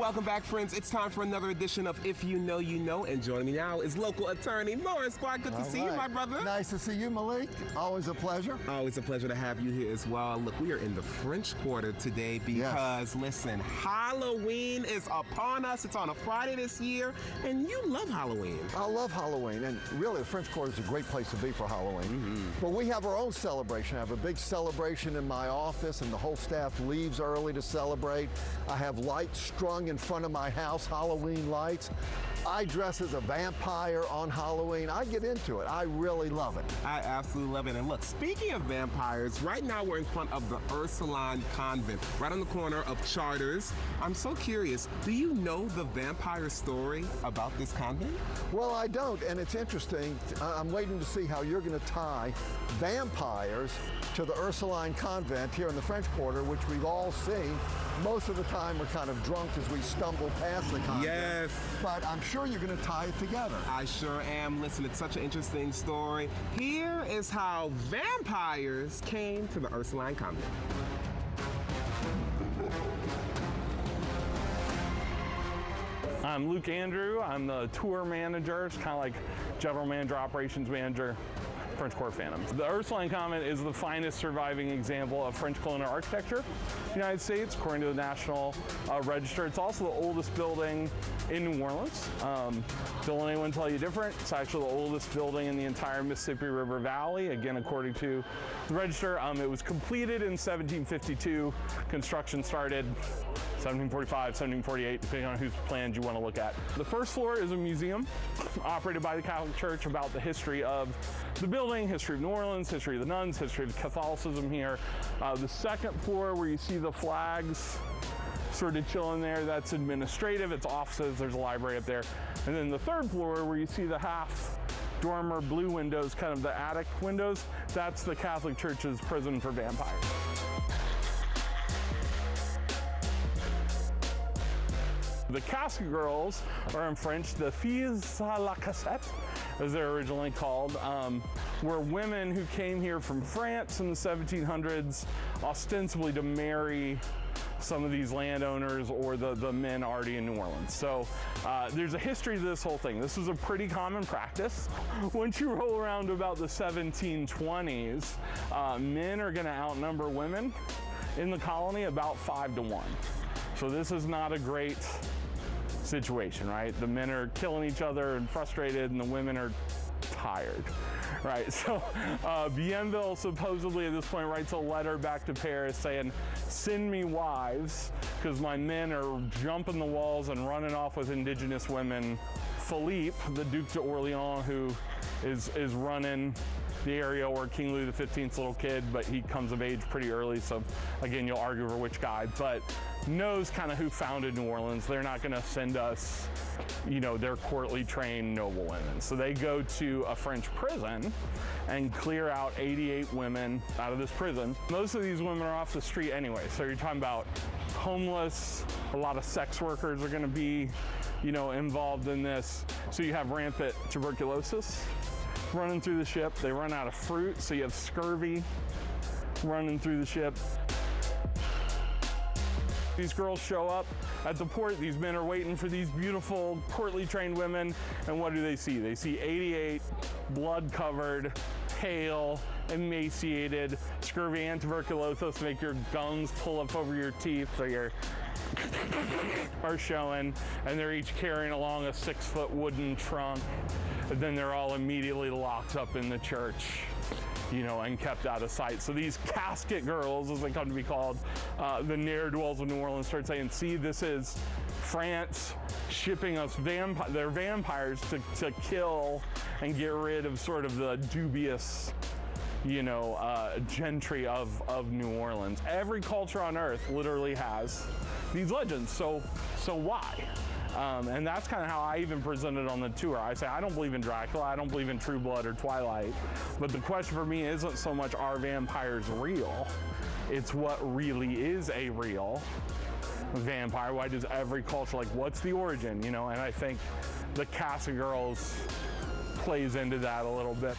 Welcome back, friends. It's time for another edition of If You Know, You Know. And joining me now is local attorney Lawrence Clark. Good to see you, my brother. Nice to see you, Malik. Always a pleasure. Always a pleasure to have you here as well. Look, we are in the French Quarter today because, listen, Halloween is upon us. It's on a Friday this year, and you love Halloween. I love Halloween, and really, the French Quarter is a great place to be for Halloween. But we have our own celebration. I have a big celebration in my office, and the whole staff leaves early to celebrate. I have lights strung in front of my house, Halloween lights. I dress as a vampire on Halloween. I get into it. I really love it. I absolutely love it. And look, speaking of vampires, right now we're in front of the Ursuline Convent, right on the corner of Charters. I'm so curious, do you know the vampire story about this convent? Well, I don't, and it's interesting. I'm waiting to see how you're going to tie vampires to the Ursuline Convent here in the French Quarter, which we've all seen. Most of the time we're kind of drunk as we stumble past the convent. Yes. But I'm sure you're going to tie it together. I sure am. Listen, it's such an interesting story. Here is how vampires came to the Ursuline Convent. I'm Luke Andrew. I'm the tour manager. It's kind of like general manager, operations manager, French Quarter Phantoms. The Ursuline Convent is the finest surviving example of French colonial architecture in the United States, according to the National Register. It's also the oldest building in New Orleans. Don't let anyone tell you different. It's actually the oldest building in the entire Mississippi River Valley, again, according to the Register. It was completed in 1752. Construction started 1745, 1748, depending on whose plans you want to look at. The first floor is a museum operated by the Catholic Church about the history of the building, history of New Orleans, history of the nuns, history of Catholicism here. The second floor, where you see the flags sort of chilling there, that's administrative, it's offices, there's a library up there. And then the third floor, where you see the half dormer blue windows, kind of the attic windows, that's the Catholic Church's prison for vampires. The Casket Girls, or in French, the Filles à la Cassette, as they're originally called, were women who came here from France in the 1700s, ostensibly to marry some of these landowners or the men already in New Orleans. So there's a history to this whole thing. This was a pretty common practice. Once you roll around to about the 1720s, men are gonna outnumber women in the colony about 5 to 1. So this is not a great situation, right? The men are killing each other and frustrated, and the women are tired, right? So Bienville supposedly at this point writes a letter back to Paris saying, send me wives, because my men are jumping the walls and running off with indigenous women. Philippe, the Duc d'Orléans, who is running the area, or King Louis XV's little kid, but he comes of age pretty early, so again, you'll argue over which guy, but knows kind of who founded New Orleans. They're not gonna send us, you know, their courtly trained noble women. So they go to a French prison and clear out 88 women out of this prison. Most of these women are off the street anyway, so you're talking about homeless, a lot of sex workers are gonna be, you know, involved in this. So you have rampant tuberculosis running through the ship. They run out of fruit, so you have scurvy running through the ship. These girls show up at the port. These men are waiting for these beautiful, courtly trained women, and what do they see? They see 88 blood-covered, pale, emaciated, scurvy and tuberculosis make your gums pull up over your teeth, so your are showing, and they're each carrying along a 6-foot wooden trunk. And then they're all immediately locked up in the church, you know, and kept out of sight. So these casket girls, as they come to be called, the ne'er-do-wells of New Orleans, start saying, see, this is France shipping us their vampires to kill and get rid of sort of the dubious, you know, gentry of New Orleans. Every culture on earth literally has these legends, so why? And that's kind of how I even presented on the tour. I say, I don't believe in Dracula, I don't believe in True Blood or Twilight, but the question for me isn't so much, are vampires real? It's what really is a real vampire. Why does every culture, like, what's the origin, you know? And I think the Casket Girls plays into that a little bit.